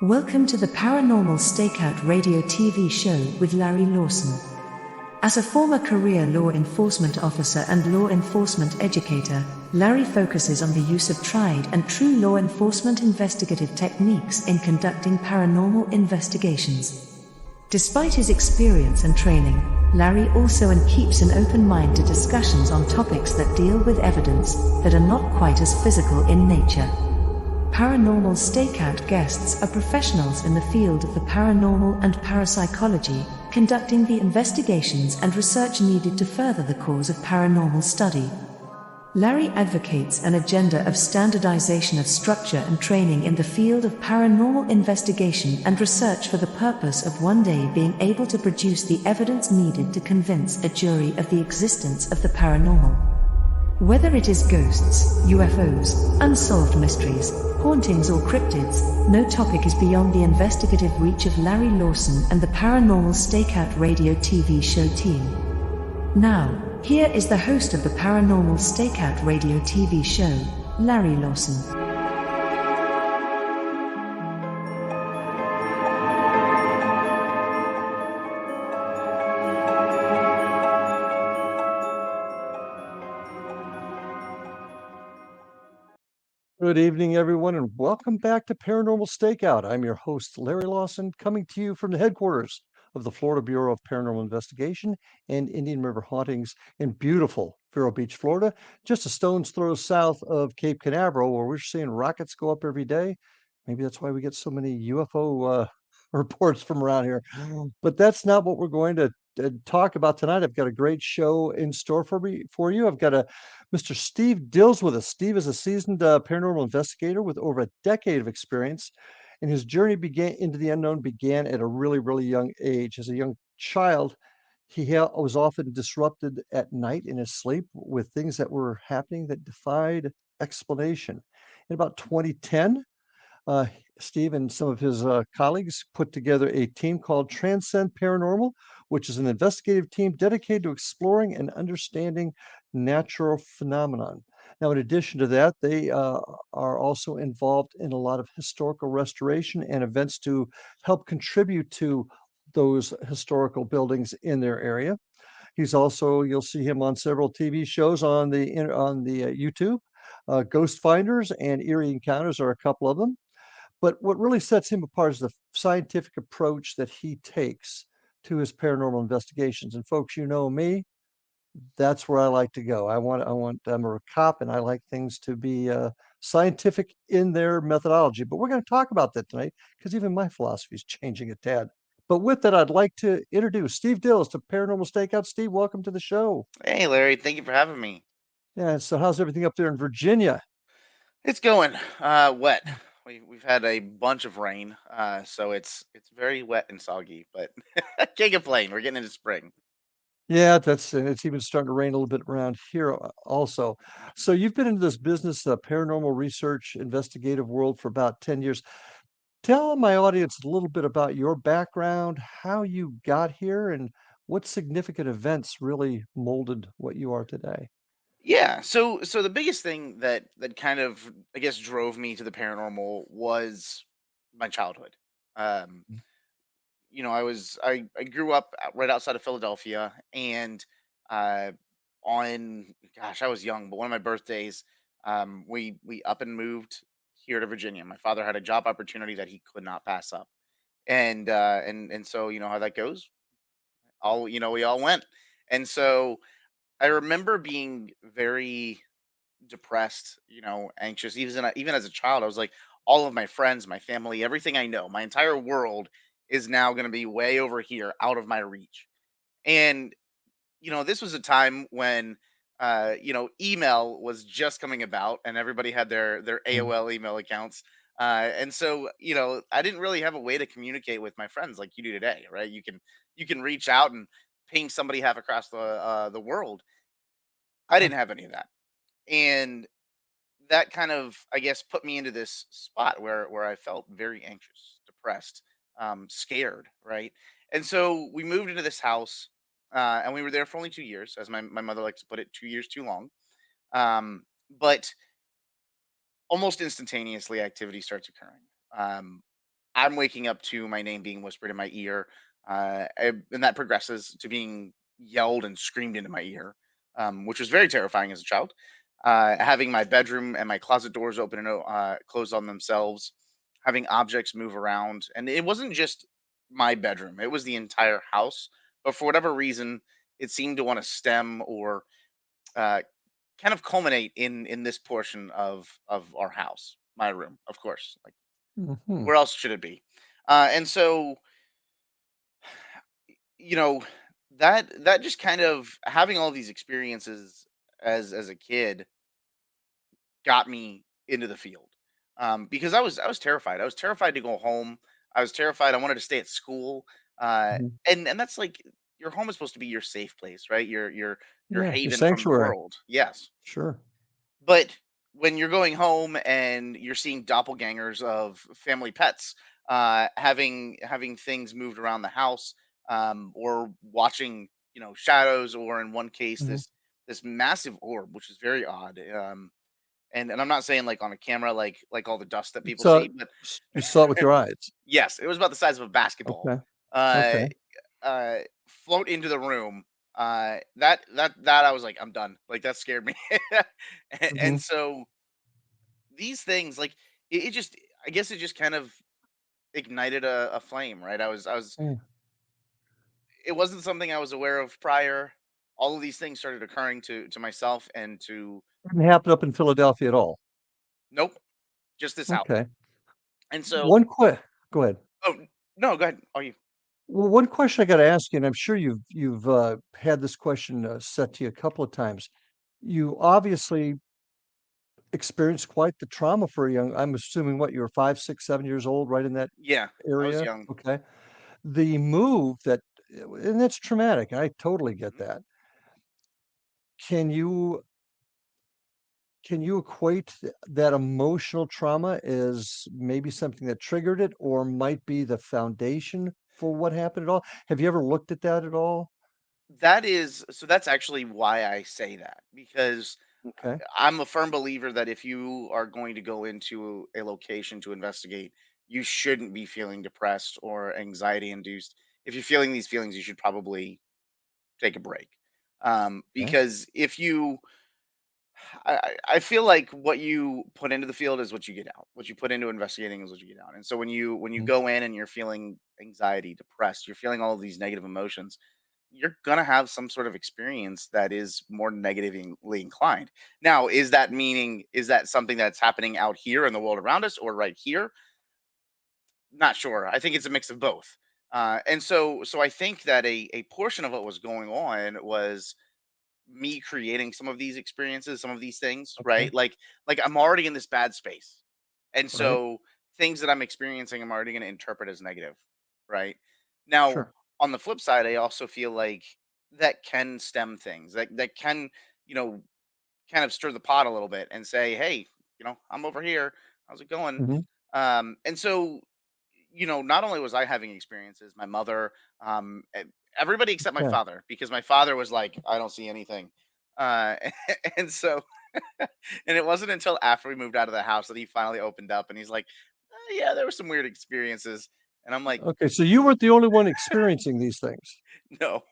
Welcome to the Paranormal Stakeout radio TV show with Larry Lawson. As a former career law enforcement officer and law enforcement educator, Larry focuses on the use of tried and true law enforcement investigative techniques in conducting paranormal investigations. Despite his experience and training, Larry also keeps an open mind to discussions on topics that deal with evidence that are not quite as physical in nature. Paranormal Stakeout guests are professionals in the field of the paranormal and parapsychology, conducting the investigations and research needed to further the cause of paranormal study. Larry advocates an agenda of standardization of structure and training in the field of paranormal investigation and research for the purpose of one day being able to produce the evidence needed to convince a jury of the existence of the paranormal. Whether it is ghosts, UFOs, unsolved mysteries, hauntings or cryptids, no topic is beyond the investigative reach of Larry Lawson and the Paranormal Stakeout radio TV show team. Now, here is the host of the Paranormal Stakeout radio TV show, Larry Lawson. Good evening, everyone, and welcome back to Paranormal Stakeout. I'm your host, Larry Lawson, coming to you from the headquarters of the Florida Bureau of Paranormal Investigation and Indian River Hauntings in beautiful Vero Beach, Florida, just a stone's throw south of Cape Canaveral, where we're seeing rockets go up every day. Maybe that's why we get so many UFO reports from around here. But that's not what we're going to talk about tonight. I've got a great show in store for you. I've got Mr. Steve Dills with us. Steve is a seasoned paranormal investigator with over a decade of experience, and his journey began into the unknown began at a really, really young age. As a young child, he was often disrupted at night in his sleep with things that were happening that defied explanation. In about 2010, uh, Steve and some of his colleagues put together a team called Transcend Paranormal, which is an investigative team dedicated to exploring and understanding natural phenomenon. Now, in addition to that, they are also involved in a lot of historical restoration and events to help contribute to those historical buildings in their area. He's also, you'll see him on several TV shows on the YouTube. Ghost Finders and Eerie Encounters are a couple of them. But what really sets him apart is the scientific approach that he takes to his paranormal investigations. And folks, you know me, that's where I like to go. I'm a cop and I like things to be scientific in their methodology. But we're going to talk about that tonight because even my philosophy is changing a tad. But with that, I'd like to introduce Steve Dills to Paranormal Stakeout. Steve, welcome to the show. Hey, Larry, thank you for having me. Yeah, so how's everything up there in Virginia? It's going wet. We've had a bunch of rain, so it's very wet and soggy, but can't complain. We're getting into spring. Yeah, that's and it's even starting to rain a little bit around here also. So you've been into this business, paranormal research, investigative world for about 10 years. Tell my audience a little bit about your background, how you got here, and what significant events really molded what you are today. Yeah, so the biggest thing that kind of I guess drove me to the paranormal was my childhood. Um, I grew up right outside of Philadelphia, and uh, on gosh, I was young, but one of my birthdays, we up and moved here to Virginia. My father had a job opportunity that he could not pass up, and so you know how that goes. We all went, and so I remember being very depressed, anxious. Even as a child, I was like, all of my friends, my family, everything I know, my entire world is now going to be way over here, out of my reach. And this was a time when email was just coming about and everybody had their Mm. AOL email accounts. And so, I didn't really have a way to communicate with my friends like you do today, right? You can reach out and ping somebody half across the world. I Uh, didn't have any of that. And that kind of, I guess, put me into this spot where I felt very anxious, depressed, scared, right? And so we moved into this house, and we were there for only 2 years, as my mother likes to put it, 2 years too long. But almost instantaneously, activity starts occurring. Um, I'm waking up to my name being whispered in my ear, and that progresses to being yelled and screamed into my ear, which was very terrifying as a child. Having my bedroom and my closet doors open and closed on themselves, having objects move around, and it wasn't just my bedroom; it was the entire house. But for whatever reason, it seemed to want to stem or uh, kind of culminate in this portion of our house, my room, of course. Like, Mhm. where else should it be? And so, you know, that just kind of having all these experiences as a kid got me into the field. Because I was terrified. I was terrified to go home. I was terrified. I wanted to stay at school. Mhm. And that's like, your home is supposed to be your safe place, right? Your Yeah, your haven from the sanctuary. world. Yes. Sure. But when you're going home and you're seeing doppelgangers of family pets, having things moved around the house, or watching, shadows, or in one case, Mhm. this massive orb, which is very odd. And I'm not saying like on a camera, like all the dust that people So see, but you saw it with your eyes. yes, it was about the size of a basketball. Okay. Uh, Okay. uh, Float into the room. That I was like, I'm done. Like, that scared me. And Mhm. so these things, like, it just, I guess it just kind of ignited a flame, right? I was Yeah. It wasn't something I was aware of prior. All of these things started occurring to myself and to Didn't happen up in Philadelphia at all. nope, just this house. Okay. And so, One que Go ahead. oh, no, go ahead. Are you? Well, one question I gotta ask you, and I'm sure you've had this question, set to you a couple of times. You obviously experienced quite the trauma for a young I'm assuming what, you were 5, 6, 7 years old, right in that Yeah, I was area? young. Okay. The move that and that's traumatic, I totally get Mhm. that. Can you can you equate that emotional trauma as maybe something that triggered it or might be the foundation for what happened at all? Have you ever looked at that at all? That's actually why I say that, because Okay. I'm a firm believer that if you are going to go into a location to investigate, you shouldn't be feeling depressed or anxiety induced. If you're feeling these feelings, you should probably take a break. Okay. Because if you I feel like what you put into the field is what you get out. What you put into investigating is what you get out. And so when you Mhm. go in and you're feeling anxiety, depressed, you're feeling all of these negative emotions, you're gonna have some sort of experience that is more negatively inclined. Now, is that something that's happening out here in the world around us or right here? Not sure. I think it's a mix of both. And so I think that a portion of what was going on was me creating some of these experiences, some of these things, Okay. right? Like I'm already in this bad space. And Right. so things that I'm experiencing, I'm already going to interpret as negative, right? Now, Sure. on the flip side, I also feel like that can stem things. That can, you know, kind of stir the pot a little bit and say, "Hey, I'm over here. How's it going?" Mhm. And so, not only was I having experiences, my mother, everybody except my Okay. father, because my father was like, "I don't see anything," uh, and so, and it wasn't until after we moved out of the house that he finally opened up, and he's like, "Yeah, there were some weird experiences," and I'm like, Okay, so you weren't the only one experiencing these things. "No,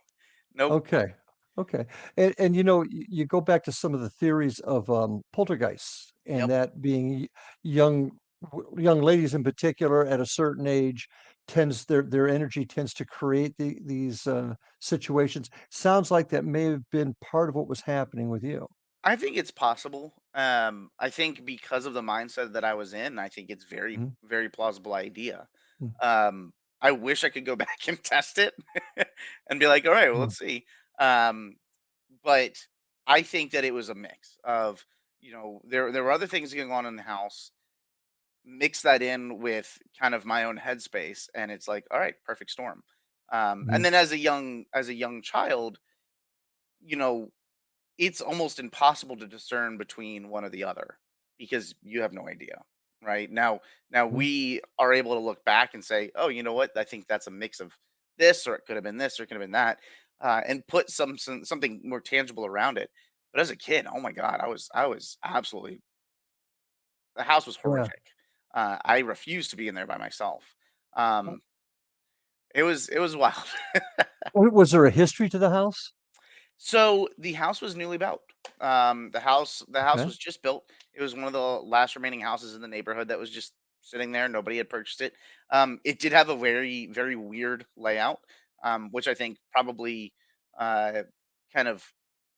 nope, Okay. Okay. And you go back to some of the theories of, poltergeists and yep." that being young young ladies in particular at a certain age tends their energy tends to create these, situations. Sounds like that may have been part of what was happening with you. I think it's possible. I think because of the mindset that I was in, I think it's very, Mhm. very plausible idea. Mm, I wish I could go back and test it and be like, all right, well, mm, let's see. Um, but I think that it was a mix of, there were other things going on in the house. Mix that in with kind of my own headspace, and it's like, all right, perfect storm. And mhm, then as a young child, you know, it's almost impossible to discern between one or the other because you have no idea, right? Now mhm. we are able to look back and say, oh, you know what, I think that's a mix of this, or it could have been this, or it could have been that, and put something more tangible around it. But as a kid, oh my god, I was absolutely, the house was Yeah. horrific. I refused to be in there by myself. Uh, Um, it was wild. was there a history to the house? So the house was newly built. The house Okay. was just built. It was one of the last remaining houses in the neighborhood that was just sitting there. Nobody had purchased it. It did have a very very weird layout, which I think probably uh, kind of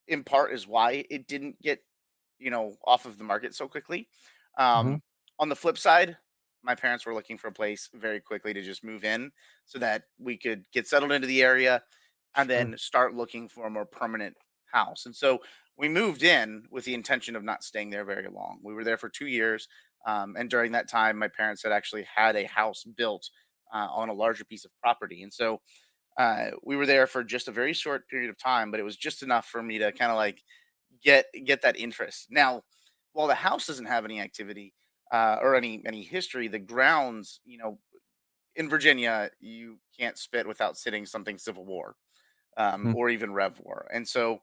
in part is why it didn't get off of the market so quickly. Mhm, Um, on the flip side, my parents were looking for a place very quickly to just move in so that we could get settled into the area and sure. then start looking for a more permanent house. And so we moved in with the intention of not staying there very long. We were there for 2 years. And during that time, my parents had actually had a house built on a larger piece of property. And so we were there for just a very short period of time, but it was just enough for me to kind of like get that interest. Now, while the house doesn't have any activity or any history, the grounds, in Virginia, you can't spit without sitting something Civil War Mm, or even Rev War, and so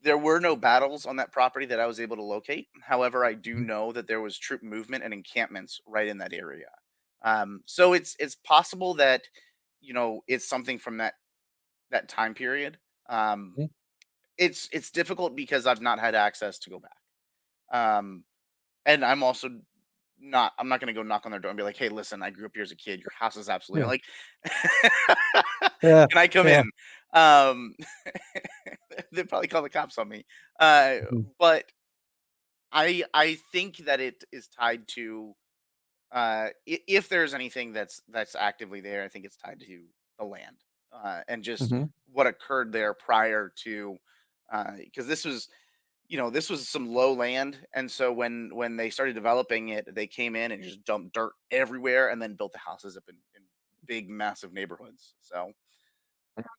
there were no battles on that property that I was able to locate. However, I do mhm, know that there was troop movement and encampments right in that area. So it's possible that it's something from that time period. Um, mhm. it's difficult because I've not had access to go back. Um, and I'm not gonna go knock on their door and be like, "Hey, listen, I grew up here as a kid. Your house is absolutely Yeah. like, Yeah. can I come Yeah. in?" Um, they'd probably call the cops on me. Uh, Mhm, but I think that it is tied to if there's anything that's actively there, I think it's tied to the land and just mhm. what occurred there prior to because this was some low land, and so when they started developing it, they came in and just dumped dirt everywhere, and then built the houses up in big, massive neighborhoods. So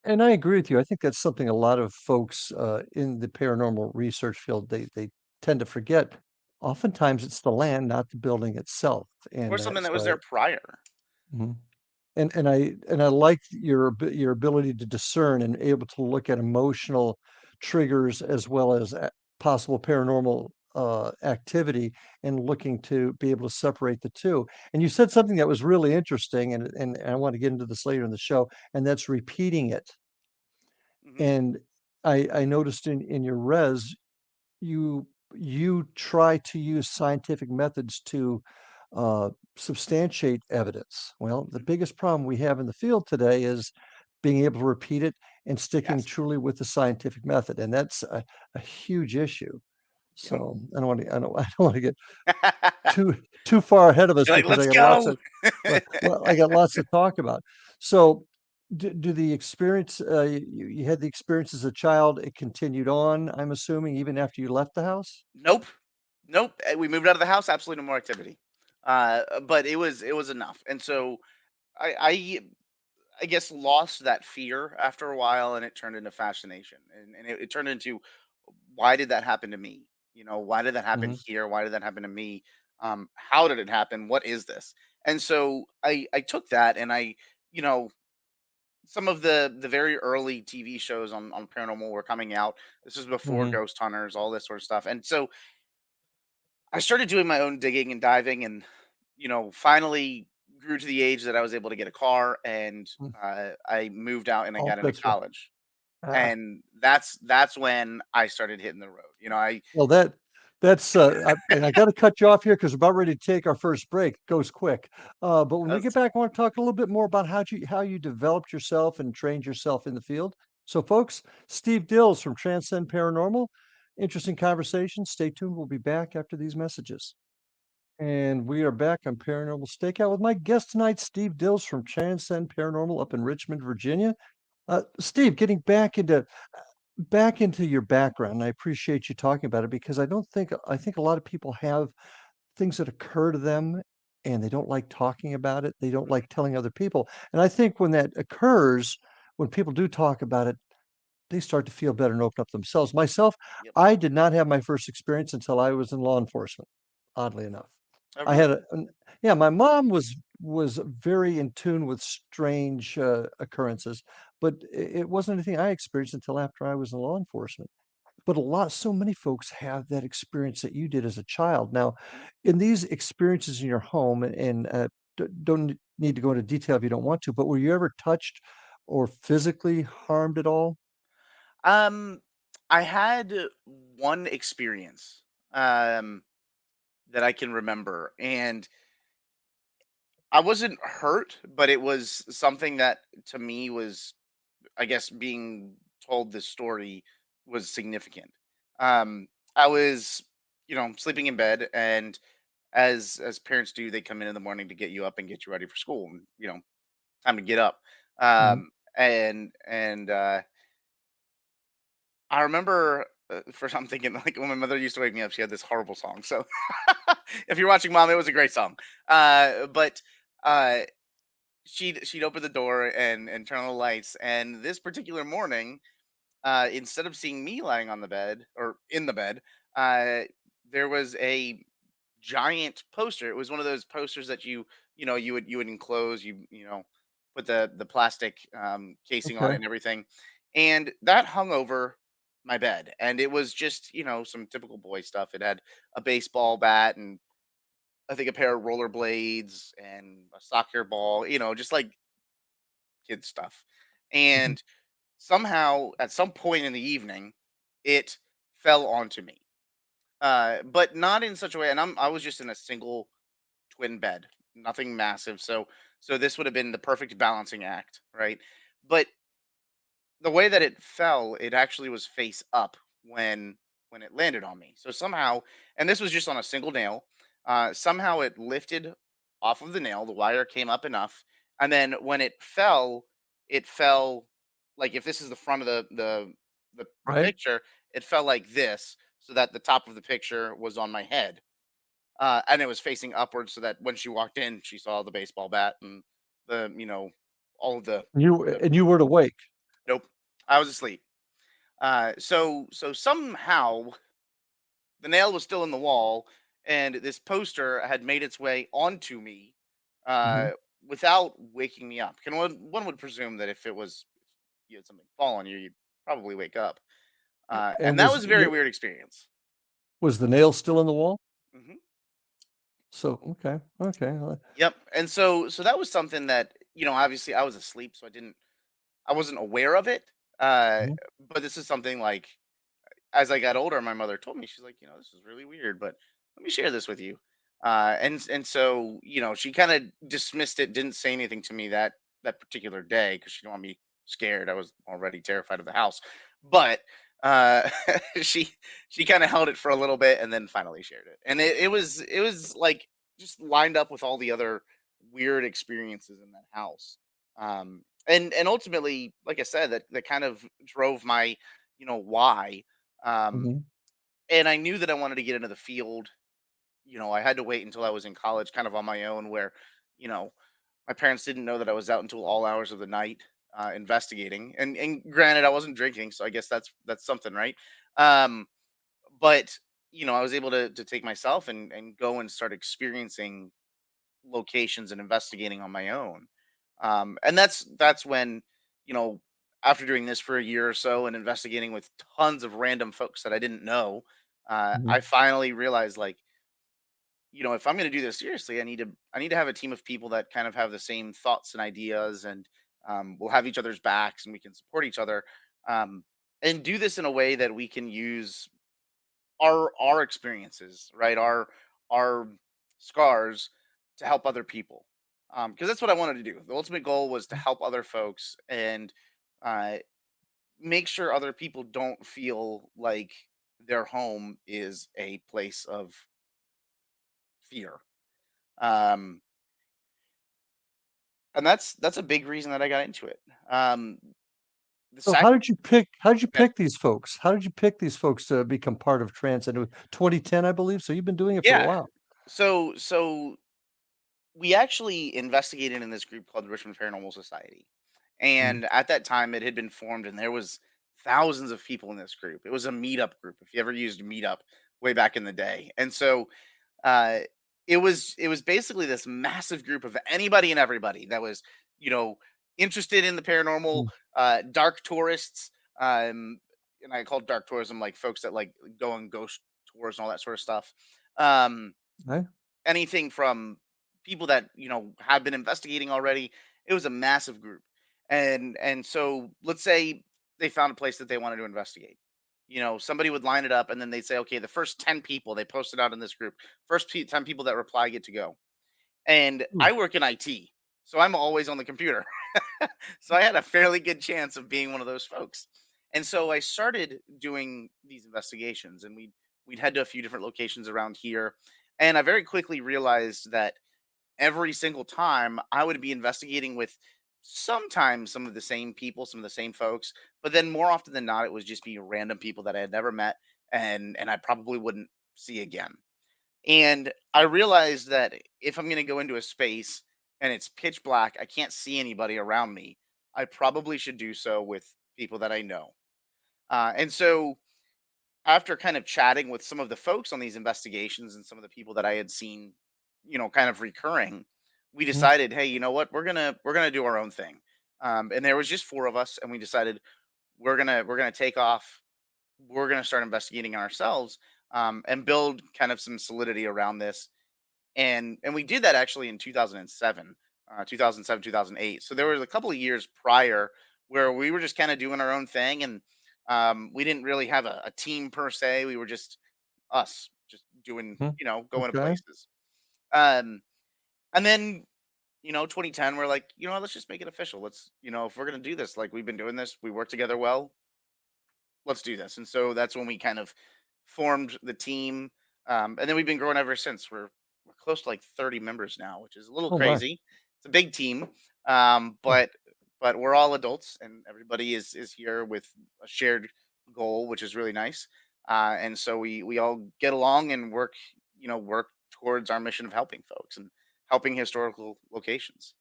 And I agree with you. I think that's something a lot of folks in the paranormal research field they tend to forget. Oftentimes, it's the land, not the building itself. or And something that was so there prior. mhm. And I like your ability to discern and able to look at emotional triggers as well as possible paranormal activity and looking to be able to separate the two. And you said something that was really interesting, and I want to get into this later in the show, and that's repeating it. Hmm. And I noticed in your res, you you try to use scientific methods to substantiate evidence. Well, the Hmm. biggest problem we have in the field today is being able to repeat it and sticking Yes. truly with the scientific method, and that's a huge issue. Yep. So I don't want to get too too far ahead of us You're like, because I let's got lots go. of well, I got lots to talk about. So, do the experience you had the experience as a child, it continued on, I'm assuming, even after you left the house? Nope. Nope. We moved out of the house. Absolutely no more activity. But it was enough, and so I guess lost that fear after a while, and it turned into fascination, and it turned into why did that happen to me? Why did that happen Mhm, here? Why did that happen to me? How did it happen? What is this? And so I took that, and you know some of the very early TV shows on paranormal were coming out. This was before mhm. Ghost Hunters, all this sort of stuff, and so I started doing my own digging and diving, and finally grew to the age that I was able to get a car, and Mm. I moved out and I Oh, got into that's right. college, Ah, and that's when I started hitting the road. I well, that's, and I gotta cut you off here because 'cause we're about ready to take our first break. It goes quick. But when we get that's back, I wanna talk a little bit more about how you developed yourself and trained yourself in the field. So, folks, Steve Dills from Transcend Paranormal. Interesting conversation. Stay tuned. We'll be back after these messages. And we are back on Paranormal Stakeout with my guest tonight, Steve Dills from Transcend Paranormal up in Richmond, Virginia. Steve, getting back into your background, and I appreciate you talking about it because I think a lot of people have things that occur to them and they don't like talking about it. They don't like telling other people. And I think when that occurs, when people do talk about it, they start to feel better and open up themselves. Myself, yep. I did not have my first experience until I was in law enforcement, oddly enough. Oh, I had really? yeah, my mom was very in tune with strange occurrences, but it wasn't anything I experienced until after I was in law enforcement. But so many folks have that experience that you did as a child. Now, Mhm. in these experiences in your home, and don't need to go into detail if you don't want to, but were you ever touched or physically harmed at all? Um, I had one experience um, that I can remember, and I wasn't hurt, but it was something that to me was, I guess, being told this story was significant. I was, sleeping in bed, and as parents do, they come in the morning to get you up and get you ready for school, and time to get up. Mhm. And I remember for I'm thinking like when my mother used to wake me up, she had this horrible song. So if you're watching, Mom, it was a great song. But uh, she'd open the door and turn on the lights. And this particular morning, instead of seeing me lying on the bed or in the bed, uh, there was a giant poster. It was one of those posters that you would enclose, put the plastic casing on it Okay. and everything, and that hung over my bed. And it was just some typical boy stuff. It had a baseball bat and I think a pair of rollerblades and a soccer ball, just like kid stuff. Mhm. And somehow at some point in the evening, it fell onto me, but not in such a way. And I was just in a single twin bed, nothing massive. So this would have been the perfect balancing act, right? But the way that it fell, it actually was face up when it landed on me. So somehow, and this was just on a single nail, somehow it lifted off of the nail. The wire came up enough, and then when it fell like if this is the front of the Right? picture, it fell like this, so that the top of the picture was on my head, and it was facing upwards, so that when she walked in, she saw the baseball bat and the all of the You weren't awake. nope, I was asleep. So somehow the nail was still in the wall, and this poster had made its way onto me Mhm. uh, without waking me up. Can one would presume that if it was you had something fall on you, you'd probably wake up. And And that was a very weird experience. was the nail still in the wall? Hmm. So, okay, okay. Yep. And so that was something that obviously I was asleep, so I wasn't aware of it. Uh, Mhm. but this is something like as I got older, my mother told me, she's like, this is really weird, but let me share this with you. And so she kind of dismissed it, didn't say anything to me that particular day because she didn't want me scared. I was already terrified of the house, but uh, she she kind of held it for a little bit and then finally shared it. And it was like just lined up with all the other weird experiences in that house. And ultimately, like I said, that kind of drove my why. um, Mhm. and I knew that I wanted to get into the field. I had to wait until I was in college, kind of on my own, where you know my parents didn't know that I was out until all hours of the night investigating. And granted, I wasn't drinking, so I guess that's something, right? Um, but I was able to take myself and go and start experiencing locations and investigating on my own. And that's when, you know, after doing this for a year or so and investigating with tons of random folks that I didn't know, Mhm. I finally realized like, if I'm going to do this seriously, I need to have a team of people that kind of have the same thoughts and ideas, and we'll have each other's backs and we can support each other, um, and do this in a way that we can use our experiences, right? Our scars to help other people. Because that's what I wanted to do. The ultimate goal was to help other folks and uh, make sure other people don't feel like their home is a place of fear. Um, and that's a big reason that I got into it. The So sac- how did you yeah, pick these folks? How did you pick these folks to become part of Transcend? It was 2010, I believe, so you've been doing it for a yeah. while. So we actually investigated in this group called the Richmond Paranormal Society. Mhm. And at that time, it had been formed, and there was thousands of people in this group. It was a meetup group. If you ever used Meetup way back in the day, and so uh, it was basically this massive group of anybody and everybody that was you know interested in the paranormal, Mm. dark tourists, um, and I call dark tourism like folks that like go on ghost tours and all that sort of stuff. Um, Okay. Anything from people that had been investigating already. It was a massive group, and so let's say they found a place that they wanted to investigate. Somebody would line it up, and then they'd say, okay, the first 10 people they posted out in this group, 10 people that reply get to go. And Hmm. I work in IT, so I'm always on the computer. So I had a fairly good chance of being one of those folks. And so I started doing these investigations, and we'd head to a few different locations around here. And I very quickly realized that every single time I would be investigating with sometimes some of the same people, some of the same folks, but then more often than not, it was just be random people that I had never met and I probably wouldn't see again. And I realized that if I'm going to go into a space and it's pitch black, I can't see anybody around me, I probably should do so with people that I know. And so, after kind of chatting with some of the folks on these investigations and some of the people that I had seen, kind of recurring, we Mhm. decided, hey, you know what, we're gonna do our own thing. And there was just four of us, and we decided we're gonna take off. We're gonna start investigating ourselves, and build kind of some solidity around this, and we did that actually in 2007, 2007, 2008. So there was a couple of years prior where we were just kind of doing our own thing, and we didn't really have a team per se. We were just us, just doing, Mhm. going to Okay. places. Um, and then 2010, we're like, let's just make it official. Let's, if we're gonna do this, like we've been doing this, we work together well, let's do this. And so that's when we kind of formed the team. And then we've been growing ever since. We're close to like 30 members now, which is a little Oh my. crazy. It's a big team. Yeah. But we're all adults, and everybody is here with a shared goal, which is really nice. And so we all get along and work towards our mission of helping folks and helping historical locations.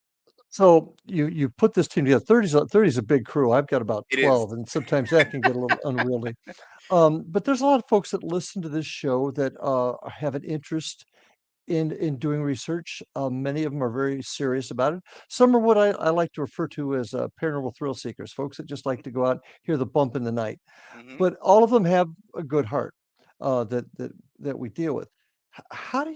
So you put this team together. 30 is a big crew. I've got about It is. 12, and sometimes that can get a little unwieldy. But there's a lot of folks that listen to this show that have an interest in doing research. Many of them are very serious about it. Some are what I like to refer to as paranormal thrill seekers, folks that just like to go out, hear the bump in the night. Hmm. But all of them have a good heart that we deal with. How do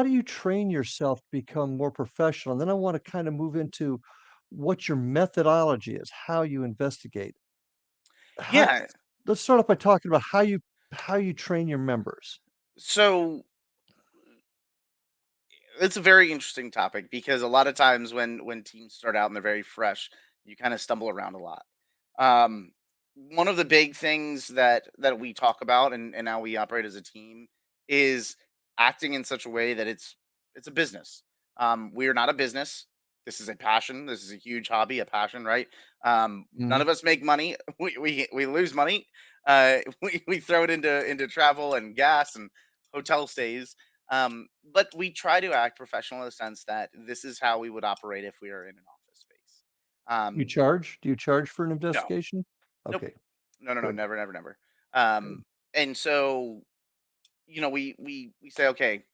you train yourself to become more professional? And then I want to kind of move into what your methodology is, how you investigate. How, Yeah. let's start off by talking about how you train your members. So it's a very interesting topic because a lot of times when teams start out and they're very fresh, you kind of stumble around a lot. One of the big things that we talk about, and how we operate as a team, is acting in such a way that it's a business. We are not a business. This is a passion. This is a huge hobby, a passion, right? None Mhm. of us make money. We lose money. We throw it into travel and gas and hotel stays, but we try to act professional in the sense that this is how we would operate if we were in an office space. You Um, charge? Do you charge for an no, investigation? nope, Okay, no, no, no, good, never, never, never. good. And so we say, okay,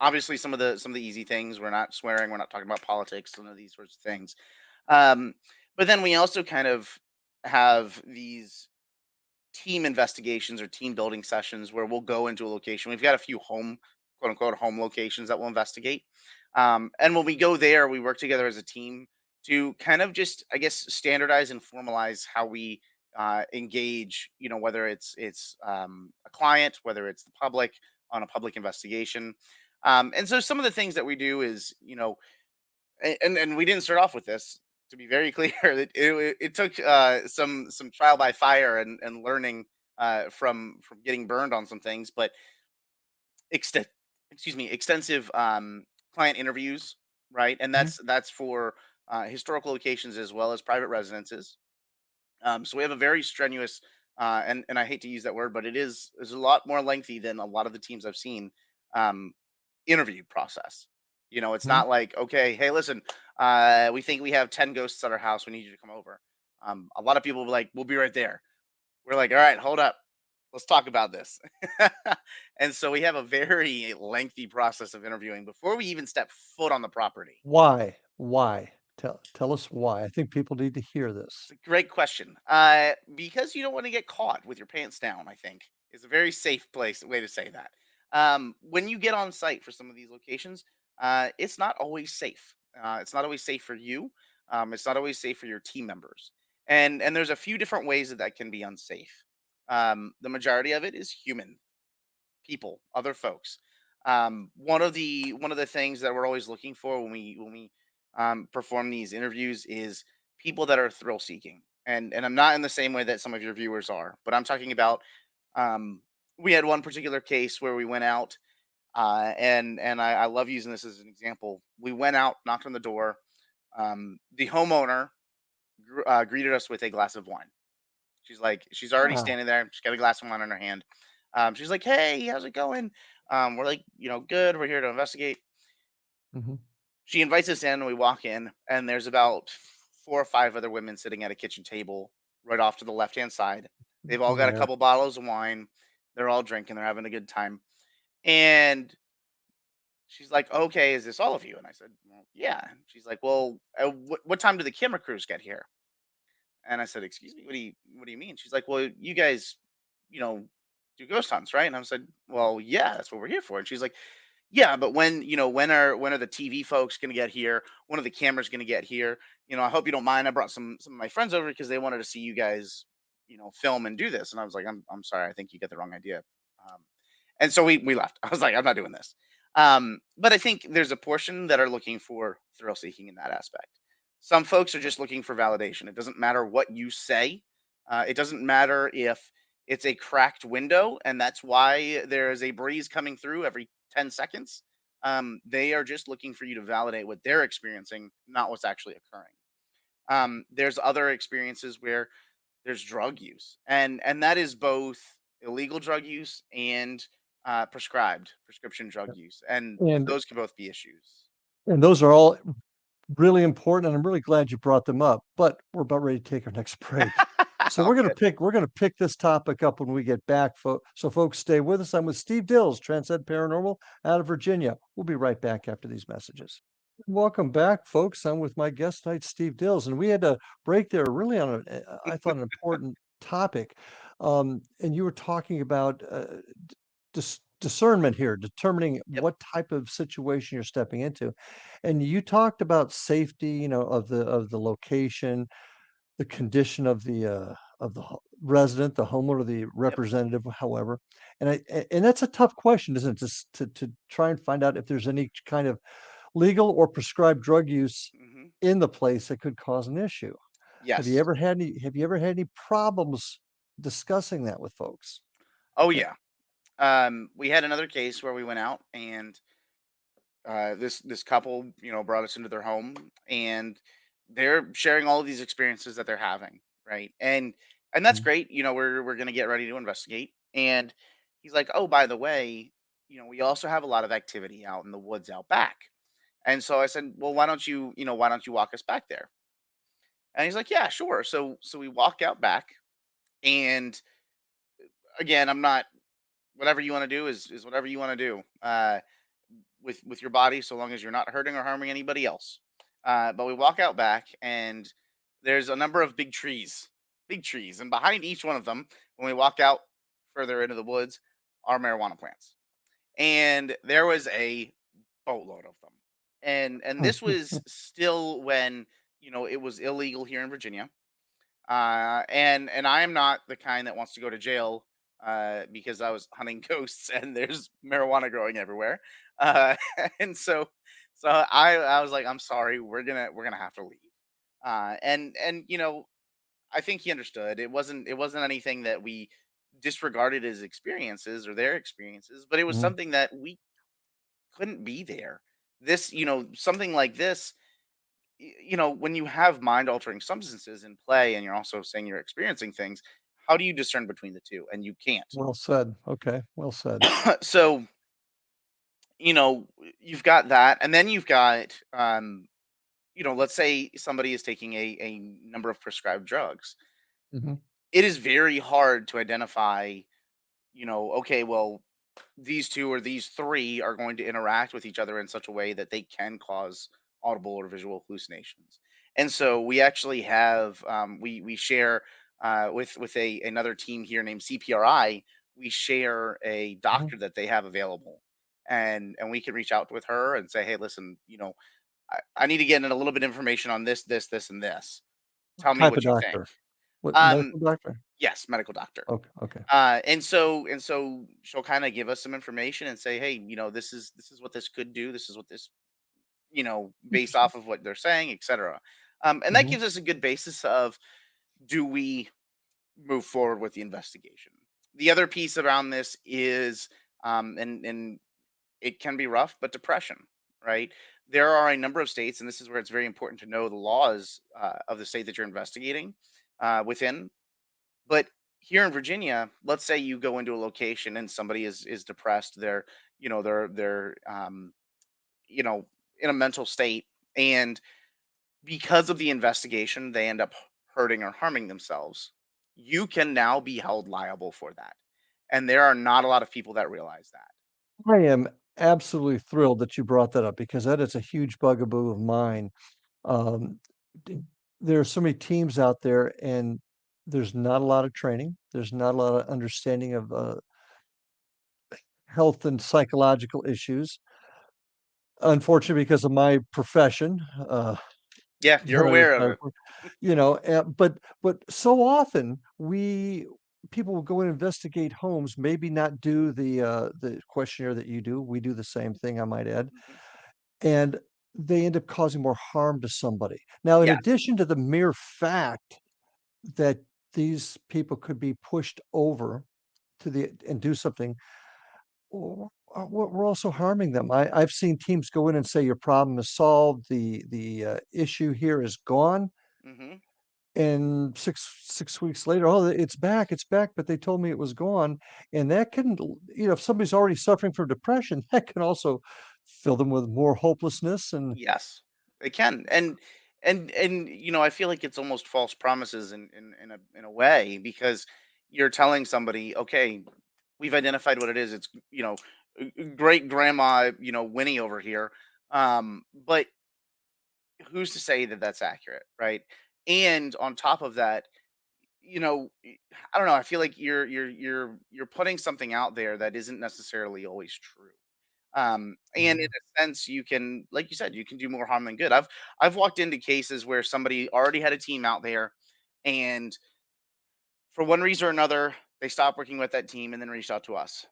obviously some of the easy things. We're not swearing. We're not talking about politics. Some of these sorts of things. Um, but then we also kind of have these team investigations or team building sessions where we'll go into a location. We've got a few home, quote unquote, home locations that we'll investigate. And when we go there, we work together as a team to kind of just, I guess, standardize and formalize how we engage. Whether it's a client, whether it's the public on a public investigation. And so some of the things that we do is, and we didn't start off with this, to be very clear. It took some trial by fire and learning from getting burned on some things, but extent excuse me, extensive client interviews, right? And Mhm. that's for historical locations as well as private residences. So we have a very strenuous, and I hate to use that word, but is a lot more lengthy than a lot of the teams I've seen, um, interview process. It's Mhm. not like, okay, hey, listen, we think we have 10 ghosts at our house. We need you to come over. A lot of people will be like, we'll be right there. We're like, all right, hold up. Let's talk about this. And so we have a very lengthy process of interviewing before we even step foot on the property. Why? Why? Tell us why. I think people need to hear this. It's a great question. Because you don't want to get caught with your pants down, I think is a very safe way to say that. When you get on site for some of these locations, it's not always safe. It's not always safe for you. It's not always safe for your team members. And there's a few different ways that that can be unsafe. The majority of it is human people, other folks. One of the things that we're always looking for when we perform these interviews is people that are thrill seeking. And I'm not in the same way that some of your viewers are, but I'm talking about um, we had one particular case where we went out, and I love using this as an example. We went out, knocked on the door. The homeowner greeted us with a glass of wine. She's already Wow. standing there. She's got a glass of wine in her hand. She's like, "Hey, how's it going?" We're like, "Good. We're here to investigate." Mhm. She invites us in, and we walk in, and there's about 4 or 5 other women sitting at a kitchen table right off to the left hand side. They've all got a Yeah. couple bottles of wine. They're all drinking. They're having a good time. And she's like, "Okay, is this all of you?" And I said, "Well, yeah." And she's like, "Well, what time do the camera crews get here?" And I said, "Excuse me, what do you mean?" She's like, "Well, you guys, you know, do ghost hunts, right?" And I said, "Well, yeah, that's what we're here for." And she's like, "Yeah, but when are the TV folks going to get here? When are the cameras going to get here? I hope you don't mind. I brought some of my friends over because they wanted to see you guys, film and do this." And I was like, "I'm sorry. I think you get the wrong idea." Um, and so we left. I was like, "I'm not doing this." But I think there's a portion that are looking for thrill seeking in that aspect. Some folks are just looking for validation. It doesn't matter what you say. It doesn't matter if it's a cracked window and that's why there is a breeze coming through every 10 seconds. They are just looking for you to validate what they're experiencing, not what's actually occurring. There's other experiences where there's drug use, and that is both illegal drug use and prescribed prescription drug use, and And those can both be issues. and those are all really important, and I'm really glad you brought them up, but we're about ready to take our next break. So All we're gonna good. pick we're gonna pick this topic up when we get back, so folks stay with us. I'm with Steve Dills, Transcend Paranormal out of Virginia. We'll be right back after these messages. Welcome back, folks. I'm with my guest tonight, Steve Dills, and we had to break there really on I thought an important topic. And you were talking about discernment here, determining Yep. what type of situation you're stepping into. And you talked about safety, of the location, the condition of the resident, the homeowner, the Yep. representative, however. And that's a tough question, isn't it? To try and find out if there's any kind of legal or prescribed drug use Hmm. in the place that could cause an issue. Yes. Have you ever had any problems discussing that with folks? Oh Yeah. yeah. We had another case where we went out and this couple, brought us into their home, and they're sharing all of these experiences that they're having, right? And that's Mhm. great. We're gonna get ready to investigate, and he's like, "Oh, by the way, we also have a lot of activity out in the woods out back." And so I said, "Well, why don't you walk us back there?" And he's like, "Yeah, sure." So we walk out back, and again, I'm not. Whatever you want to do is whatever you want to do. With your body, so long as you're not hurting or harming anybody else. But we walk out back, and there's a number of big trees, and behind each one of them, when we walk out further into the woods, are marijuana plants, and there was a boatload of them. And this was still when it was illegal here in Virginia, and I am not the kind that wants to go to jail because I was hunting ghosts and there's marijuana growing everywhere. Uh, and so I was like, "I'm sorry, we're gonna have to leave." And I think he understood. It wasn't anything that we disregarded his experiences or their experiences, but it was Mhm. something that we couldn't be there. Something like this, when you have mind altering substances in play and you're also saying you're experiencing things, how do you discern between the two? And you can't. Well said. Okay, well said. So, you've got that. And then you've got, let's say somebody is taking a number of prescribed drugs. Mhm. It is very hard to identify, okay, well, these two or these three are going to interact with each other in such a way that they can cause audible or visual hallucinations. And so we actually have we share with a another team here named CPRI. we share a Mhm. doctor that they have available, and we can reach out with her and say, hey, listen, I need to get in a little bit of information on this, and this. What Tell me type of what you think. doctor? What Um, medical doctor? yes, medical doctor. Okay, okay. And so she'll kind of give us some information and say, hey, this is what this could do. This is what this, based Interesting. off of what they're saying, etc. And that Mhm. gives us a good basis of, do we move forward with the investigation? The other piece around this is, and it can be rough, but depression, right? There are a number of states, and this is where it's very important to know the laws of the state that you're investigating within. But here in Virginia, let's say you go into a location and somebody is depressed. They're you know in a mental state, and because of the investigation, they end up hurting or harming themselves. You can now be held liable for that, and there are not a lot of people that realize that. I am absolutely thrilled that you brought that up because that is a huge bugaboo of mine. Um, d there are so many teams out there, and there's not a lot of training. There's not a lot of understanding of, health and psychological issues. Unfortunately, because of my profession, Yeah, you're that I aware of retired it. from, but so often people will go and investigate homes, maybe not do the questionnaire that you do. We do the same thing, I might add, Mhm. and they end up causing more harm to somebody. Now, in Yes. addition to the mere fact that these people could be pushed over to the and do something, we're also harming them. I've seen teams go in and say, "Your problem is solved. The issue here is gone." Hmm. And 6 weeks later, "Oh, it's back, but they told me it was gone." And that can if somebody's already suffering from depression, that can also fill them with more hopelessness and Yes, they can. And I feel like it's almost false promises in a way, because you're telling somebody, okay, we've identified what it is. It's, great grandma, Winnie over here. But who's to say that that's accurate, right? And on top of that, I don't know. I feel like you're putting something out there that isn't necessarily always true. And in Mhm, a sense, you can, like you said, you can do more harm than good. I've walked into cases where somebody already had a team out there, and for one reason or another, they stopped working with that team and then reached out to us.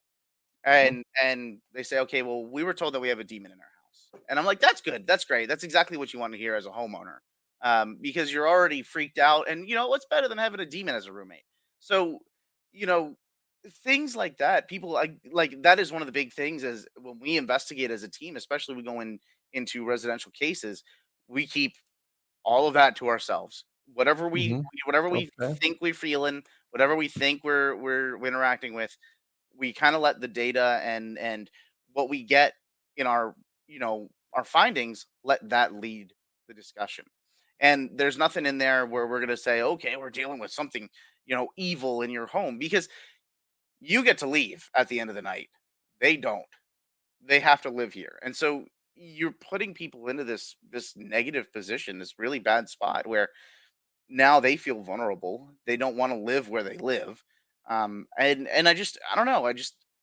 mhm, And they say, okay, well, we were told that we have a demon in our house. And I'm like, that's good, that's great, that's exactly what you want to hear as a homeowner, because you're already freaked out. And what's better than having a demon as a roommate? So, you know things like that, people like that is one of the big things, is when we investigate as a team, especially we go into residential cases, we keep all of that to ourselves. Whatever we mhm. whatever we Okay. think we're feeling, whatever we think we're interacting with, we kind of let the data and what we get in our findings, let that lead the discussion. And there's nothing in there where we're going to say, okay, we're dealing with something evil in your home, because you get to leave at the end of the night. They don't. They have to live here. And so you're putting people into this negative position, this really bad spot where now they feel vulnerable. They don't want to live where they live. And I don't know.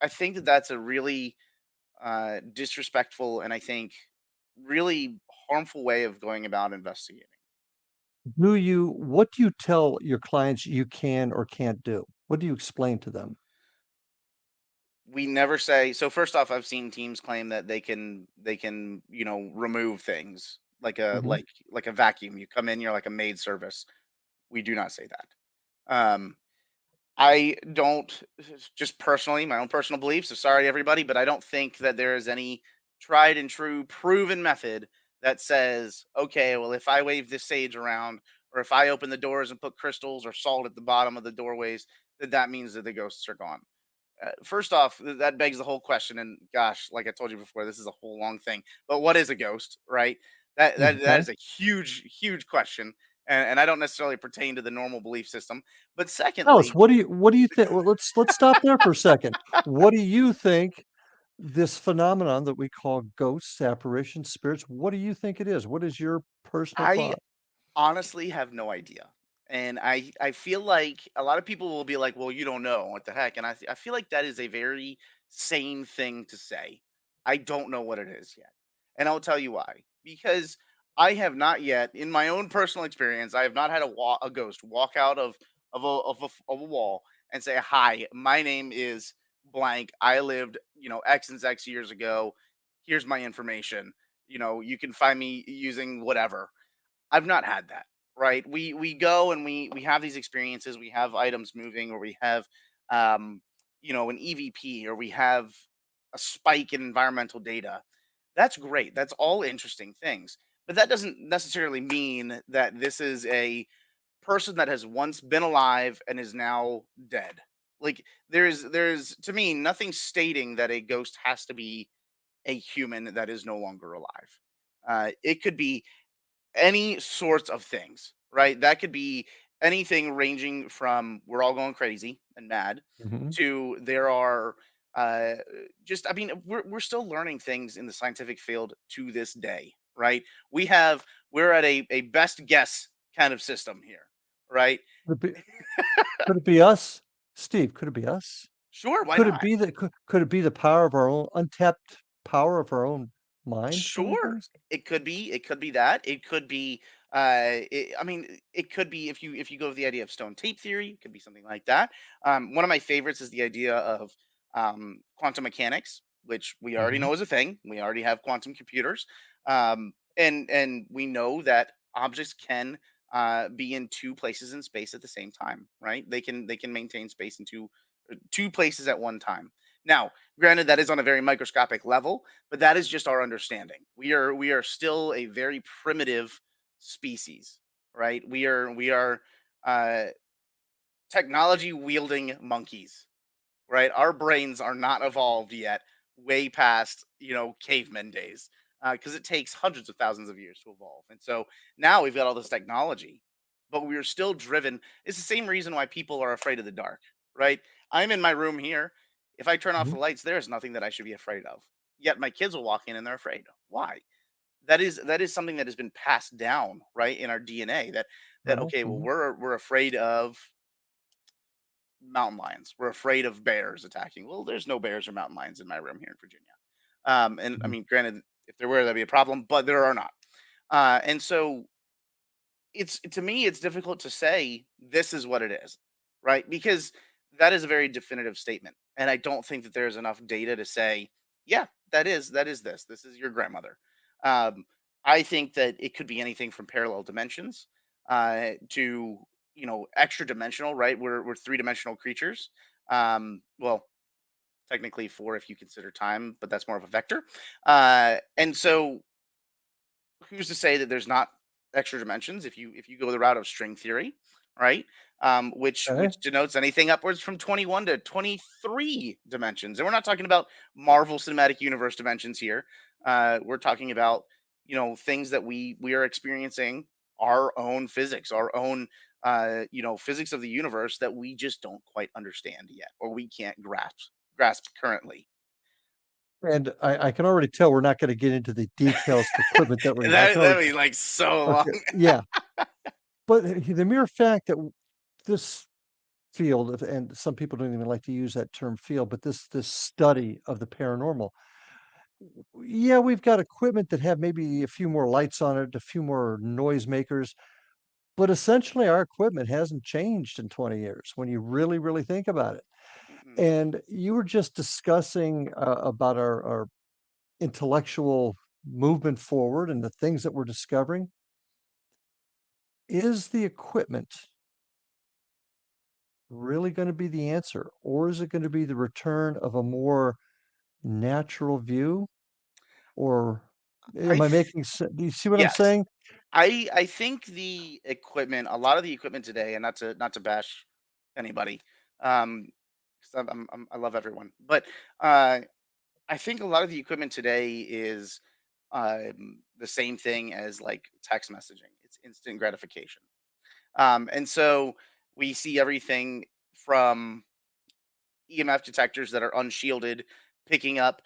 I think that that's a really disrespectful, and I think really harmful way of going about investigating. What do you tell your clients you can or can't do? What do you explain to them? We never say, so first off, I've seen teams claim that they can remove things like a Mhm, like a vacuum. You come in, you're like a maid service. We do not say that. Um, I don't, just personally, my own personal beliefs. So sorry, everybody, but I don't think that there is any tried and true proven method that says, okay, well, if I wave this sage around, or if I open the doors and put crystals or salt at the bottom of the doorways, that means that the ghosts are gone. First off, that begs the whole question. And gosh, like I told you before, this is a whole long thing. But what is a ghost, right? That okay. is a huge question, and I don't necessarily pertain to the normal belief system. But Alice, secondly, what do you think? Well, let's stop there for a second. What do you think this phenomenon that we call ghosts, apparitions, spirits, what do you think it is? What is your personal I thought? honestly have no idea. And I feel like a lot of people will be like, "Well, you don't know what the heck," and I feel like that is a very sane thing to say. I don't know what it is yet, and I'll tell you why. Because I have not yet, in my own personal experience, I have not had a ghost walk out of a wall and say, "Hi, my name is blank. I lived, X and X years ago. Here's my information. You can find me using whatever." I've not had that, right? We go and we have these experiences. We have items moving, or we have, um, an EVP, or we have a spike in environmental data. That's great. That's all interesting things. But that doesn't necessarily mean that this is a person that has once been alive and is now dead. Like, there's to me nothing stating that a ghost has to be a human that is no longer alive. It could be any sorts of things, right? That could be anything ranging from we're all going crazy and mad Mhm. to there are uh just I mean we're still learning things in the scientific field to this day, right? We're at a best guess kind of system here, right? Could it be could it be us? Steve, could it be us? Sure, why Could it not? be that could it be the power of our own untapped power of our own mind doing Sure. things? It could be that. It could be I mean, it could be if you go with the idea of stone tape theory, it could be something like that. One of my favorites is the idea of quantum mechanics, which we already Mhm. know is a thing. We already have quantum computers. And we know that objects can be in two places in space at the same time, right? They can maintain space in two places at one time. Now, granted, that is on a very microscopic level, but that is just our understanding. We are still a very primitive species, right? We are uh, technology wielding monkeys, right? Our brains are not evolved yet, way past caveman days, because it takes hundreds of thousands of years to evolve. And so now we've got all this technology, but we are still driven. It's the same reason why people are afraid of the dark, right? I'm in my room here. If I turn off Mhm. the lights, there is nothing that I should be afraid of. Yet my kids will walk in and they're afraid. Why? That is something that has been passed down, right, in our DNA. That Right. okay, well, Mhm. we're afraid of mountain lions. We're afraid of bears attacking. Well, there's no bears or mountain lions in my room here in Virginia. And I Mhm. mean, granted, if there were, that'd be a problem, but there are not. And so it's to me, it's difficult to say this is what it is, right? Because that is a very definitive statement, and I don't think that there's enough data to say, yeah, that is this. This is your grandmother. Um, I think that it could be anything from parallel dimensions to extra dimensional, right? We're three-dimensional creatures. Well, technically four if you consider time, but that's more of a vector. And so who's to say that there's not extra dimensions if you go the route of string theory, right? Which Okay. which denotes anything upwards from 21 to 23 dimensions, and we're not talking about Marvel Cinematic Universe dimensions here. We're talking about things that we are experiencing our own physics, our own physics of the universe that we just don't quite understand yet, or we can't grasp currently. And I can already tell we're not gonna get into the details of equipment that we And use. I that can already that be like so long. okay, yeah. But the mere fact that this field of and some people don't even like to use that term field, but this study of the paranormal, yeah, we've got equipment that have maybe a few more lights on it, a few more noisemakers, but essentially our equipment hasn't changed in 20 years when you really, really think about it. Mm-mm. And you were just discussing about our intellectual movement forward and the things that we're discovering. Is the equipment really going to be the answer, or is it going to be the return of a more natural view? Or I am I making sense? Do you see what I'm Yes. saying? I think the equipment, a lot of the equipment today, and not to bash anybody, um, 'cause I love everyone, but uh, I think a lot of the equipment today is the same thing as like text messaging. It's instant gratification, and so we see everything from EMF detectors that are unshielded, picking up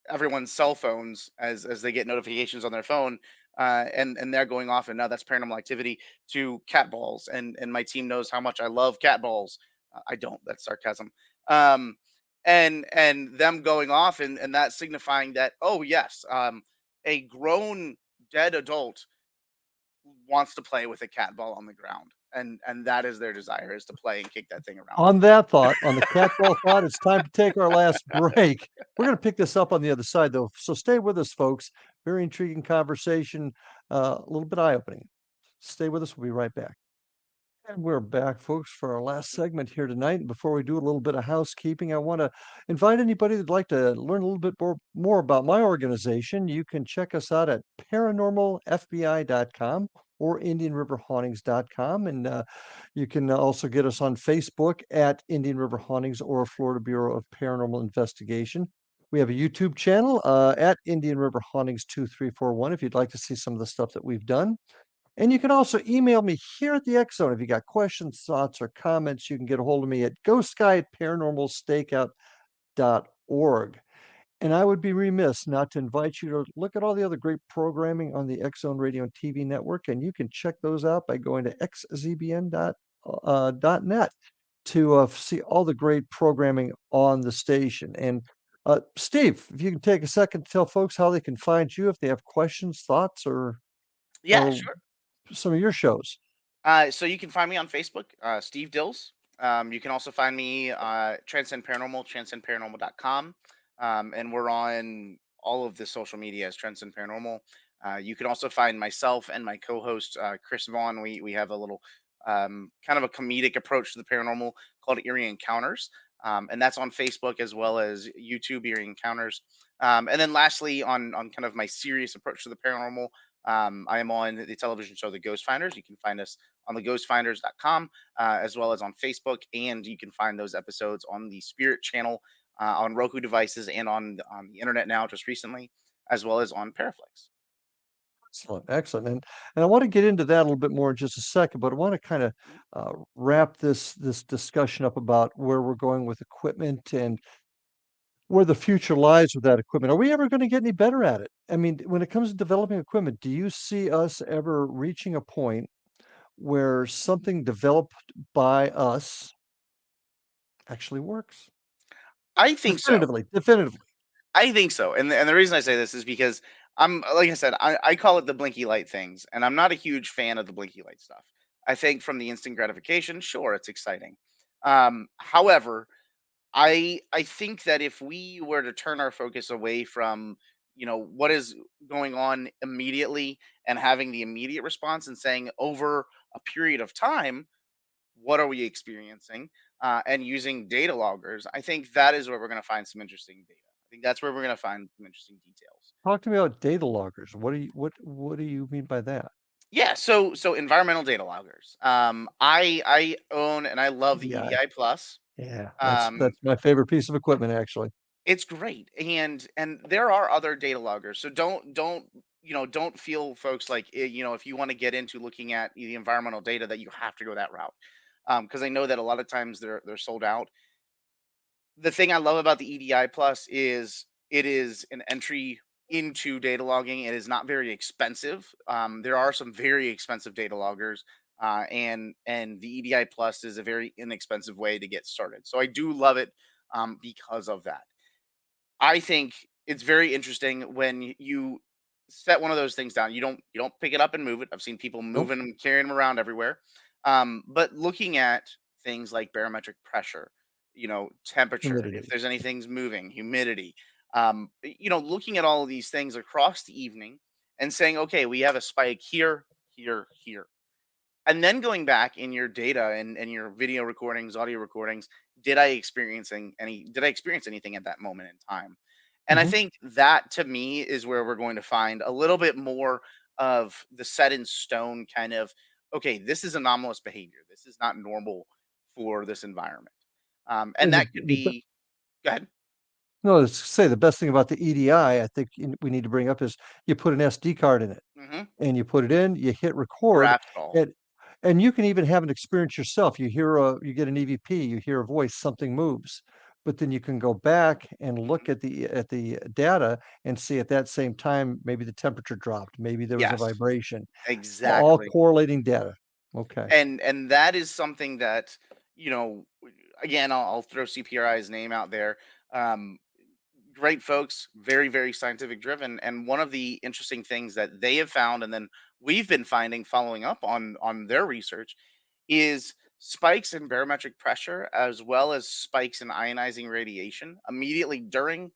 everyone's cell phones as they get notifications on their phone. and they're going off, and now that's paranormal activity, to cat balls, and my team knows how much I love cat balls. I don't. That's sarcasm. Um, and them going off, and that signifying that, oh yes, a grown dead adult wants to play with a cat ball on the ground, and that is their desire, is to play and kick that thing around. On that thought, on the cat ball thought, it's time to take our last break. We're going to pick this up on the other side, though. So stay with us, folks. Very intriguing conversation, a little bit eye opening. Stay with us. We'll be right back. And we're back, folks, for our last segment here tonight. And before we do a little bit of housekeeping, I want to invite anybody that'd like to learn a little bit more about my organization. You can check us out at paranormalfbi.com or indianriverhauntings.com. And you can also get us on Facebook at Indian River Hauntings or Florida Bureau of Paranormal Investigation. We have a YouTube channel at Indian River Hauntings 2341 if you'd like to see some of the stuff that we've done. And you can also email me here at the X Zone. If you got questions, thoughts, or comments, you can get a hold of me at ghostguy@paranormalstakeout.org. And I would be remiss not to invite you to look at all the other great programming on the X Zone Radio and TV network. And you can check those out by going to xzbn.net to see all the great programming on the station. And Steve, if you can take a second to tell folks how they can find you if they have questions, thoughts, Yeah, or sure. some of your shows. So you can find me on Facebook, Steve Dills. You can also find me Transcend Paranormal, transcendparanormal.com. And we're on all of the social media as Transcend Paranormal. You can also find myself and my co-host Chris Vaughn. We have a little kind of a comedic approach to the paranormal called Eerie Encounters, and that's on Facebook as well as YouTube, Eerie Encounters. And then lastly, on kind of my serious approach to the paranormal, I am on the television show The Ghost Finders. You can find us on theghostfinders.com, as well as on Facebook, and you can find those episodes on the Spirit channel, on Roku devices, and on the internet now just recently, as well as on Paraflix. Excellent, excellent. And I want to get into that a little bit more in just a second, but I want to kind of wrap this discussion up about where we're going with equipment and where the future lies with that equipment. Are we ever going to get any better at it? I mean, when it comes to developing equipment, do you see us ever reaching a point where something developed by us actually works? I think so. Definitively. I think so. And the reason I say this is because I'm, like I said, I call it the blinky light things, and I'm not a huge fan of the blinky light stuff. I think from the instant gratification, sure, it's exciting. However, I think that if we were to turn our focus away from, what is going on immediately, and having the immediate response, and saying over a period of time, what are we experiencing, and using data loggers, I think that is where we're going to find some interesting data. I think that's where we're going to find some interesting details. Talk to me about data loggers. What do you mean by that? Yeah, so environmental data loggers. I own and I love the EDI. EDI Plus. Yeah, Um, that's my favorite piece of equipment, actually. it's great, and there are other data loggers. So don't feel, folks, like, if you want to get into looking at the environmental data, that you have to go that route, because I know that a lot of times they're sold out. The thing I love about the EDI Plus is it is an entry into data logging. It is not very expensive. There are some very expensive data loggers, and the EDI Plus is a very inexpensive way to get started. So I do love it, because of that. I think it's very interesting when you set one of those things down. You don't pick it up and move it. I've seen people Nope. moving them, carrying them around everywhere. But looking at things like barometric pressure, temperature, if Humidity. there's anything's moving, humidity, looking at all of these things across the evening, and saying, okay, we have a spike here, here, here, and then going back in your data, and your video recordings, audio recordings, did I experience anything at that moment in time? And I Mhm. think that, to me, is where we're going to find a little bit more of the set in stone kind of, okay, this is anomalous behavior, this is not normal for this environment. And And that could be, go ahead. no, let's say the best thing about the EDI, I think we need to bring up is you put an SD card in it, Hmm. and you put it in, you hit record, Graph it all. and you can even have an experience yourself. You get an EVP, you hear a voice, something moves. but then you can go back and look Mhm. at the data and see at that same time, maybe the temperature dropped, maybe there was a Yes, vibration, all exactly. correlating data. Okay. And that is something that, again, I'll throw CPRI's name out there. Um, Great folks, very, very scientific driven. And one of the interesting things that they have found, and then we've been finding following up on their research, is spikes in barometric pressure as well as spikes in ionizing radiation immediately during,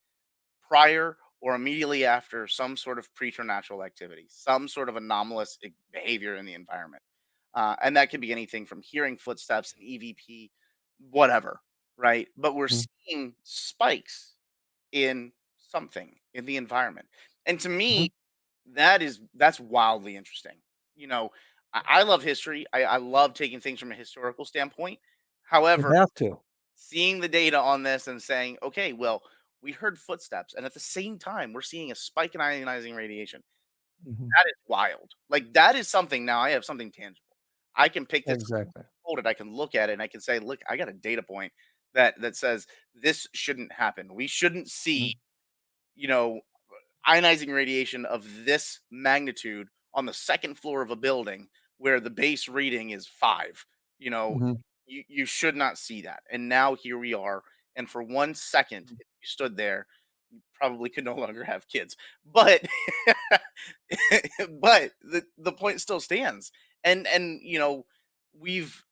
prior, or immediately after some sort of preternatural activity, some sort of anomalous behavior in the environment. And that could be anything from hearing footsteps, an EVP, whatever, right? But we're Mhm, seeing spikes in something in the environment. And to mhm. me, that's wildly interesting. You know, I love history. I love taking things from a historical standpoint. You However, have to. seeing the data on this and saying, okay, well, we heard footsteps, and at the same time, we're seeing a spike in ionizing radiation. Mhm. That is wild. Like that is something. Now I have something tangible. I can pick this up, Exactly. hold it. I can look at it, and I can say, look, I got a data point that says this shouldn't happen. We shouldn't see, Mhm, you know, ionizing radiation of this magnitude on the second floor of a building where the base reading is 5. You know, mhm, you should not see that. And now here we are. And for 1 second, mhm, if you stood there, you probably could no longer have kids. But but the point still stands. And we've,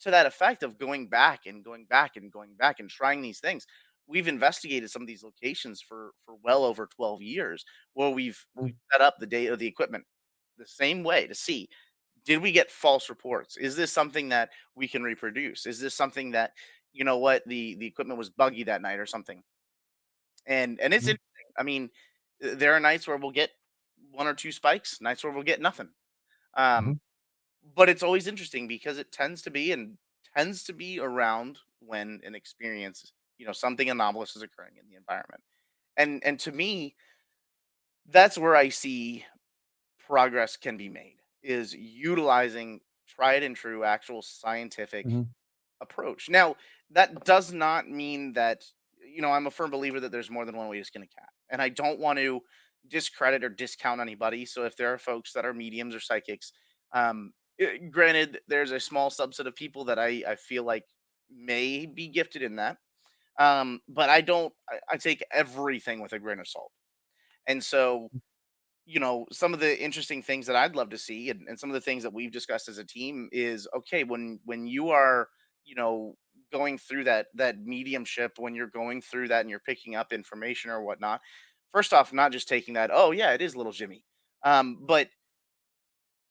to that effect of going back and going back and going back and trying these things, we've investigated some of these locations for well over 12 years, where we've mhm, set up the data, the equipment the same way to see, did we get false reports? Is this something that we can reproduce? Is this something that, what, the equipment was buggy that night or something? And it's mhm, interesting. I mean, there are nights where we'll get one or two spikes, nights where we'll get nothing. Um, mhm, but it's always interesting because it tends to be around when an experience, something anomalous is occurring in the environment. And to me, that's where I see progress can be made, is utilizing tried and true actual scientific mhm, approach. Now, that does not mean that, I'm a firm believer that there's more than one way to skin a cat. And I don't want to discredit or discount anybody. So if there are folks that are mediums or psychics, granted, there's a small subset of people that I feel like may be gifted in that. But I don't, I take everything with a grain of salt. And so, some of the interesting things that I'd love to see, and some of the things that we've discussed as a team is, okay, when you are, you know, going through that mediumship, when you're going through that and you're picking up information or whatnot, first off, not just taking that, oh yeah, it is little Jimmy. But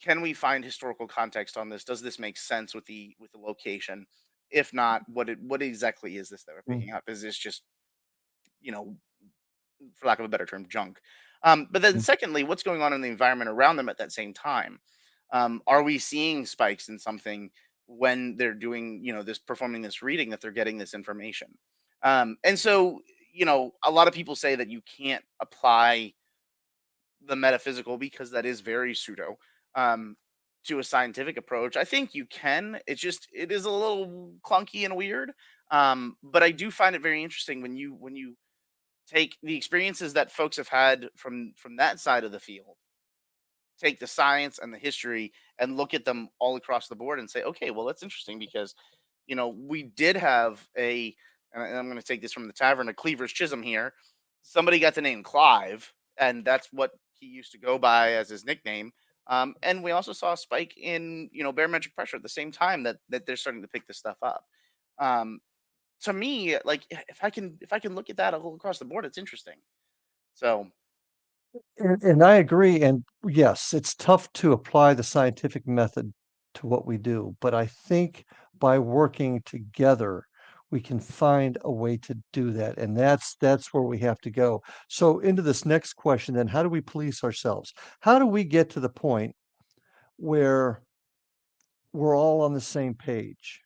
can we find historical context on this? Does this make sense with the location? If not, what exactly is this that we're mhm, picking up? Is this just, you know, for lack of a better term, junk? But then, mhm, secondly, what's going on in the environment around them at that same time? Are we seeing spikes in something when they're doing, this, performing this reading, that they're getting this information? And so, a lot of people say that you can't apply the metaphysical because that is very pseudo, um, to a scientific approach. I think you can. It is a little clunky and weird. But I do find it very interesting when you take the experiences that folks have had from that side of the field, take the science and the history, and look at them all across the board and say, okay, well, that's interesting because, we did have and I'm going to take this from the tavern, a Cleaver's Chisholm here. Somebody got the name Clive, and that's what he used to go by as his nickname. And we also saw a spike in, barometric pressure at the same time that they're starting to pick this stuff up. Um, to me, like, if I can look at that all across the board, it's interesting. So and I agree, and yes, it's tough to apply the scientific method to what we do, but I think by working together, we can find a way to do that, and that's where we have to go. So into this next question then, how do we police ourselves? How do we get to the point where we're all on the same page?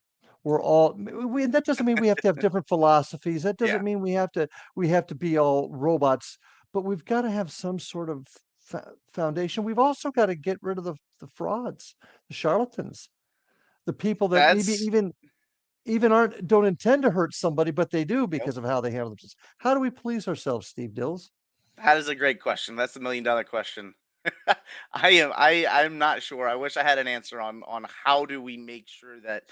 We're all we that doesn't mean we have to have different philosophies, that yeah, doesn't mean we have to be all robots, but we've gotta have some sort of foundation. We've also gotta get rid of the frauds, the charlatans, the people that maybe that's even even aren't don't intend to hurt somebody, but they do Nope. because of how they handle themselves. How do we police ourselves, Steve Dills? That is a great question. That's the $1,000,000 question. I'm not sure. I wish I had an answer on how do we make sure that,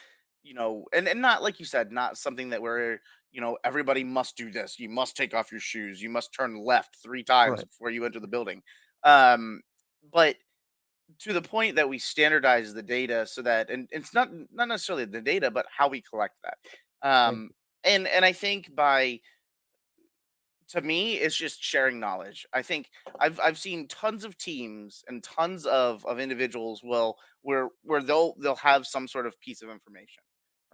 and not like you said, not something that we're, everybody must do this. You must take off your shoes. You must turn left 3 times Right. before you enter the building. Um, but to the point that we standardize the data so that, and it's not necessarily the data, but how we collect that. Thank Um, you. and I think by to me, it's just sharing knowledge. I think I've seen tons of teams and tons of individuals where they'll have some sort of piece of information,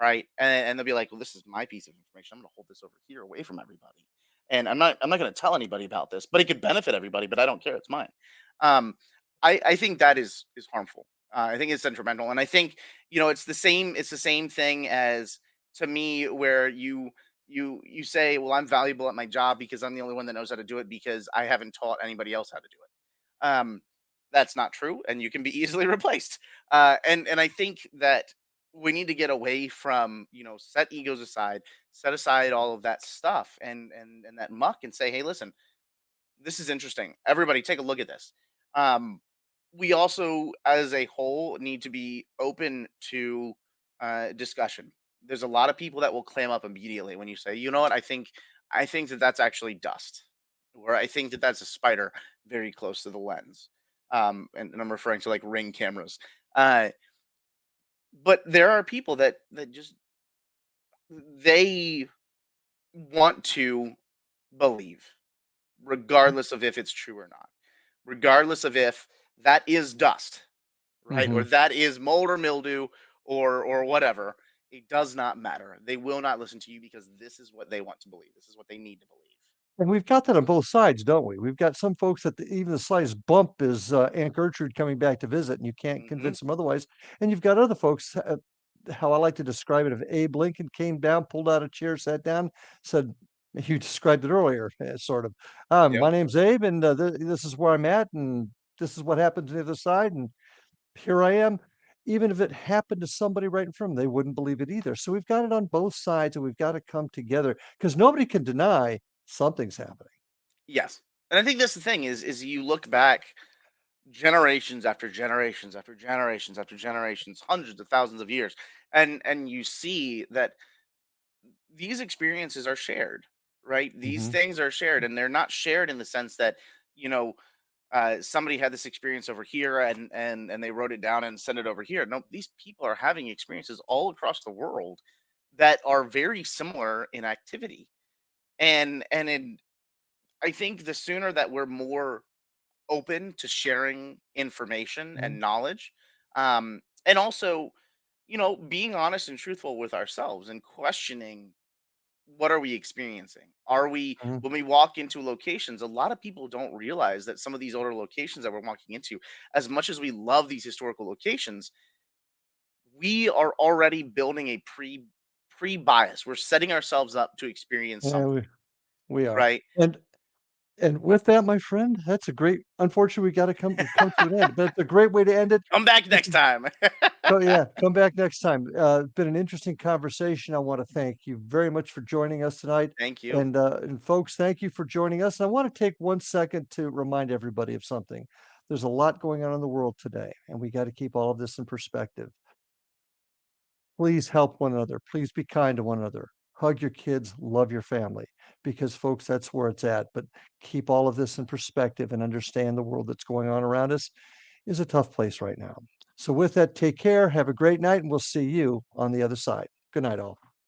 right? And they'll be like, well, this is my piece of information. I'm gonna hold this over here away from everybody. And I'm not gonna tell anybody about this, but it could benefit everybody, but I don't care, it's mine. Um I think that is harmful. I think it's detrimental. And I think, it's the same thing as to me where you say, well, I'm valuable at my job because I'm the only one that knows how to do it because I haven't taught anybody else how to do it. That's not true, and you can be easily replaced. And I think that we need to get away from, set egos aside, set aside all of that stuff and that muck, and say, hey, listen, this is interesting. Everybody, take a look at this. Um, we also, as a whole, need to be open to discussion. There's a lot of people that will clam up immediately when you say, you know what, I think that that's actually dust, or I think that that's a spider very close to the lens. And I'm referring to like ring cameras. Uh, but there are people that just they want to believe, regardless of if it's true or not, regardless of if that is dust, right? Or Mm-hmm. that is mold or mildew or whatever. It does not matter. They will not listen to you because this is what they want to believe. This is what they need to believe. And we've got that on both sides, don't we? We've got some folks that even the slightest bump is Aunt Gertrude coming back to visit, and you can't Hmm. convince them otherwise. And you've got other folks, how I like to describe it, if Abe Lincoln came down, pulled out a chair, sat down, said, you described it earlier, sort of, Yep. my name's Abe, and this is where I'm at, and this is what happened to the other side, and here I am. Even if it happened to somebody right in front of them, they wouldn't believe it either. So we've got it on both sides, and we've got to come together because nobody can deny something's happening. Yes. And I think that's the thing is you look back generations after generations after generations after generations, hundreds of thousands of years, and you see that these experiences are shared, right? These Mhm. things are shared, and they're not shared in the sense that, you know, somebody had this experience over here and they wrote it down and sent it over here. No, these people are having experiences all across the world that are very similar in activity. And I think the sooner that we're more open to sharing information Mhm. and knowledge, and also, being honest and truthful with ourselves and questioning what are we experiencing? Are we Mhm. when we walk into locations, a lot of people don't realize that some of these older locations that we're walking into, as much as we love these historical locations, we are already building a pre bias. We're setting ourselves up to experience Yeah, something, we are. right? And and with that, my friend, that's a great unfortunately, we gotta come to an end, but it's a great way to end it. Come back This next is time. yeah, come back next time. It's been an interesting conversation. I wanna thank you very much for joining us tonight, Thank you. and folks, thank you for joining us. I wanna take 1 second to remind everybody of something. There's a lot going on in the world today, and we gotta keep all of this in perspective. Please help one another. Please be kind to one another. Hug your kids, love your family, because folks, that's where it's at. But keep all of this in perspective and understand the world that's going on around us is a tough place right now. So, with that, take care, have a great night, and we'll see you on the other side. Good night, all.